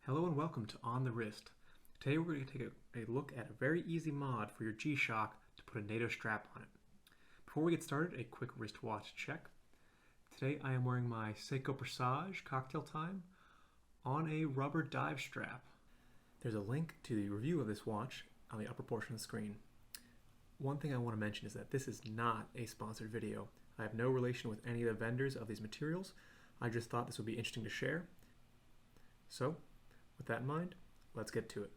Hello and welcome to On the Wrist. Today we're going to take a look at a very easy mod for your Gshock to put a Nato strap on it. Before we get started, a quick wristwatch check. Today I am wearing my Seiko Presage Cocktail Time on a rubber dive strap. There's a link to the review of this watch on the upper portion of the screen. One thing I want to mention is that this is not a sponsored video. I have no relation with any of the vendors of these materials. I just thought this would be interesting to share. So, with that in mind, let's get to it.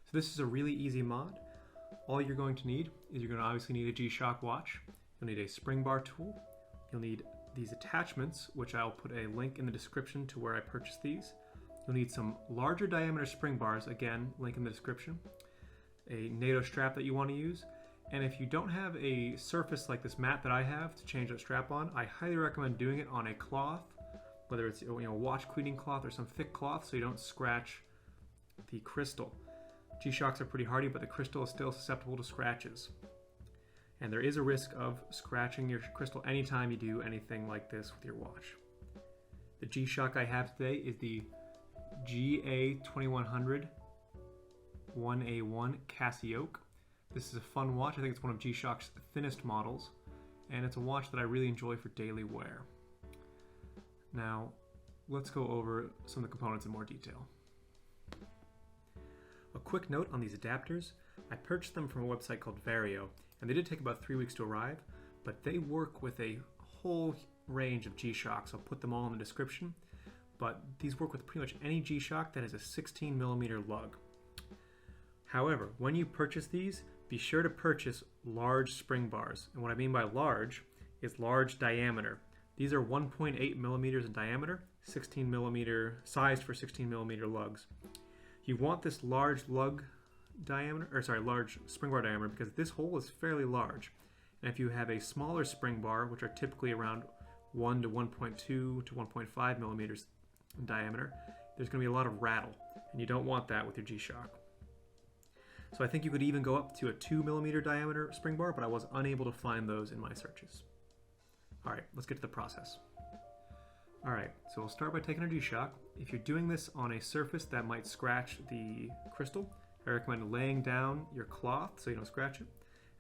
So this is a really easy mod. All you're going to need is you're going to obviously need a Gshock watch. You'll need a spring bar tool. You'll need these attachments, which I'll put a link in the description to where I purchased these. You'll need some larger diameter spring bars, again, link in the description. A Nato strap that you want to use. And if you don't have a surface like this mat that I have to change that strap on, I highly recommend doing it on a cloth, whether it's watch cleaning cloth or some thick cloth so you don't scratch the crystal. Gshocks are pretty hardy, but the crystal is still susceptible to scratches. And there is a risk of scratching your crystal anytime you do anything like this with your watch. The Gshock I have today is the GA2100 1A1 Cassiope. This is a fun watch. I think it's one of Gshock's thinnest models, and it's a watch that I really enjoy for daily wear. Now, let's go over some of the components in more detail. A quick note on these adapters. I purchased them from a website called Vario, and they did take about 3 weeks to arrive, but they work with a whole range of Gshocks. I'll put them all in the description, but these work with pretty much any Gshock that has a 16mm lug. However, when you purchase these, be sure to purchase large spring bars, and what I mean by large is large diameter. These are 1.8mm in diameter, 16mm, sized for 16mm lugs. You want this large lug diameter, large spring bar diameter, because this hole is fairly large. And if you have a smaller spring bar, which are typically around 1 to 1.2 to 1.5mm in diameter, there's going to be a lot of rattle, and you don't want that with your Gshock. So I think you could even go up to a 2mm diameter spring bar, but I was unable to find those in my searches. Alright, let's get to the process. Alright, so we'll start by taking our Gshock. If you're doing this on a surface that might scratch the crystal, I recommend laying down your cloth so you don't scratch it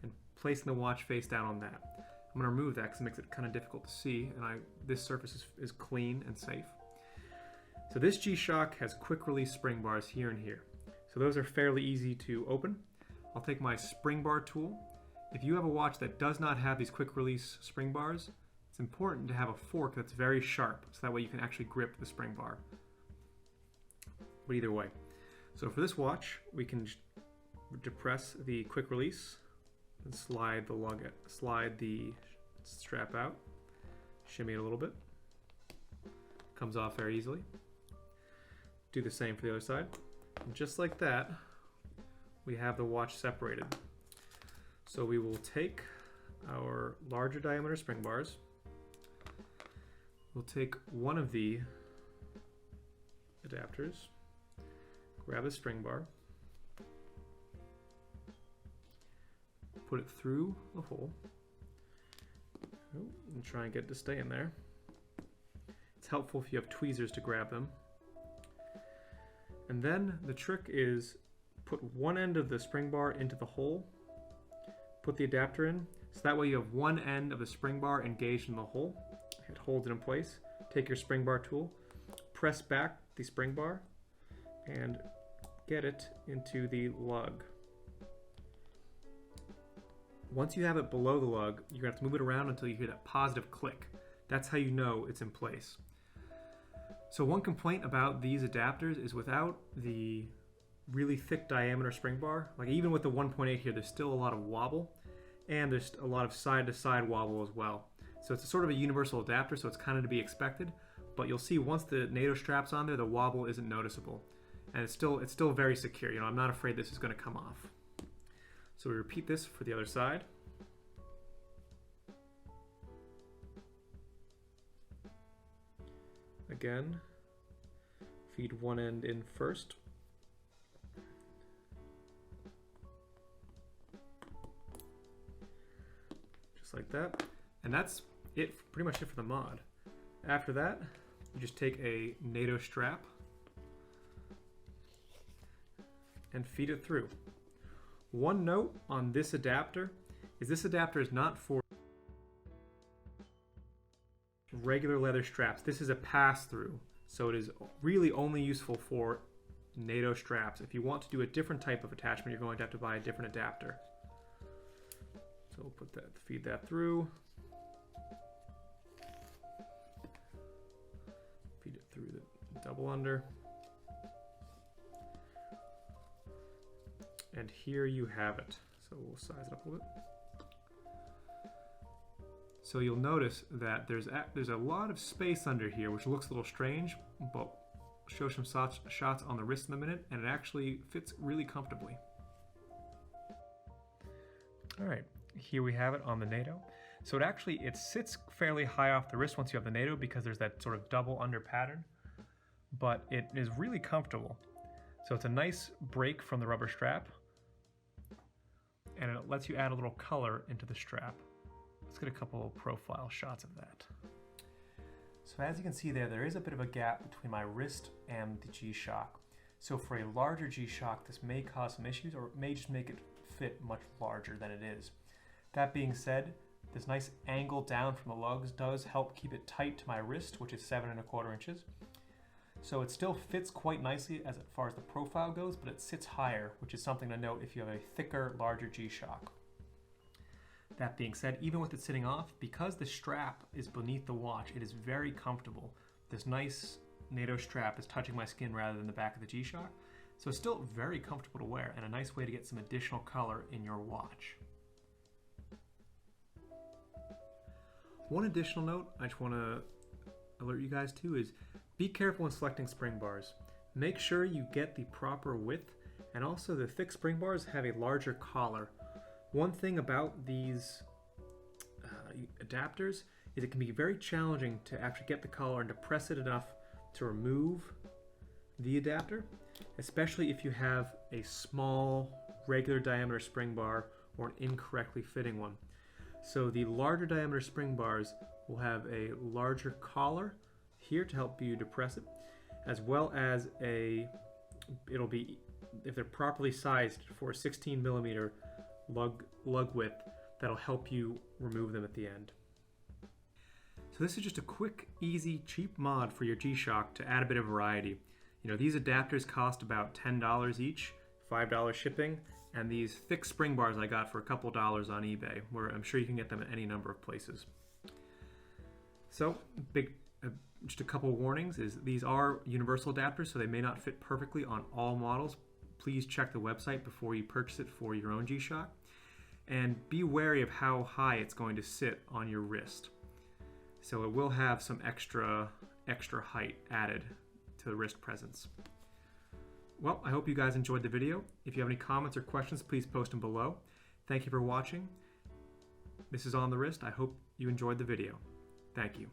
and placing the watch face down on that. I'm going to remove that because it makes it kind of difficult to see, and this surface is clean and safe. So this Gshock has quick release spring bars here and here. So those are fairly easy to open. I'll take my spring bar tool. If you have a watch that does not have these quick release spring bars, it's important to have a fork that's very sharp so that way you can actually grip the spring bar. But either way. So for this watch, we can depress the quick release and slide the strap out, shimmy it a little bit. Comes off very easily. Do the same for the other side. And just like that, we have the watch separated. So we will take our larger diameter spring bars. We'll take one of the adapters, grab the spring bar, put it through the hole, and try and get it to stay in there. It's helpful if you have tweezers to grab them. And then the trick is put one end of the spring bar into the hole, put the adapter in, so that way you have one end of the spring bar engaged in the hole. It holds it in place. Take your spring bar tool, press back the spring bar, and get it into the lug. Once you have it below the lug, you're going to have to move it around until you hear that positive click. That's how you know it's in place. So one complaint about these adapters is without the really thick diameter spring bar, like even with the 1.8 here, there's still a lot of wobble, and there's a lot of side-to-side wobble as well. So it's a sort of a universal adapter, so it's kind of to be expected, but you'll see once the Nato strap's on there, the wobble isn't noticeable. And it's still very secure. I'm not afraid this is going to come off. So we repeat this for the other side. Again, Feed one end in first. Just like that. And that's it, pretty much it for the mod. After that, you just take a NATO strap and feed it through. One note on this adapter is this adapter is not for regular leather straps. This is a pass-through, so it is really only useful for NATO straps. If you want to do a different type of attachment, you're going to have to buy a different adapter. So we'll put that, feed that through. Feed it through the double under. And here you have it. So we'll size it up a little bit. So you'll notice that there's a lot of space under here, which looks a little strange, but I'll show some shots on the wrist in a minute, and it actually fits really comfortably. All right, here we have it on the NATO. So it sits fairly high off the wrist once you have the NATO because there's that sort of double under pattern, but it is really comfortable. So it's a nice break from the rubber strap, and it lets you add a little color into the strap. Let's get a couple of profile shots of that. So as you can see there is a bit of a gap between my wrist and the Gshock. So for a larger Gshock, this may cause some issues, or it may just make it fit much larger than it is. That being said, this nice angle down from the lugs does help keep it tight to my wrist, which is 7¼ inches. So it still fits quite nicely as far as the profile goes, but it sits higher, which is something to note if you have a thicker, larger Gshock. That being said, even with it sitting off, because the strap is beneath the watch, it is very comfortable. This nice NATO strap is touching my skin rather than the back of the Gshock, so it's still very comfortable to wear and a nice way to get some additional color in your watch. One additional note I just want to alert you guys to is be careful when selecting spring bars. Make sure you get the proper width, and also the thick spring bars have a larger collar. One thing about these adapters is it can be very challenging to actually get the collar and to press it enough to remove the adapter, especially if you have a small regular diameter spring bar or an incorrectly fitting one. So the larger diameter spring bars will have a larger collar here to help you depress it, as well as it'll be, if they're properly sized for a 16mm lug width, that'll help you remove them at the end. So this is just a quick, easy, cheap mod for your Gshock to add a bit of variety. You know, these adapters cost about $10 each, $5 shipping, and these thick spring bars I got for a couple dollars on eBay, where I'm sure you can get them at any number of places. So, just a couple warnings is these are universal adapters, so they may not fit perfectly on all models. Please check the website before you purchase it for your own Gshock, and be wary of how high it's going to sit on your wrist. So it will have some extra height added to the wrist presence. Well, I hope you guys enjoyed the video. If you have any comments or questions, please post them below. Thank you for watching. This is OntheWrist. I hope you enjoyed the video. Thank you.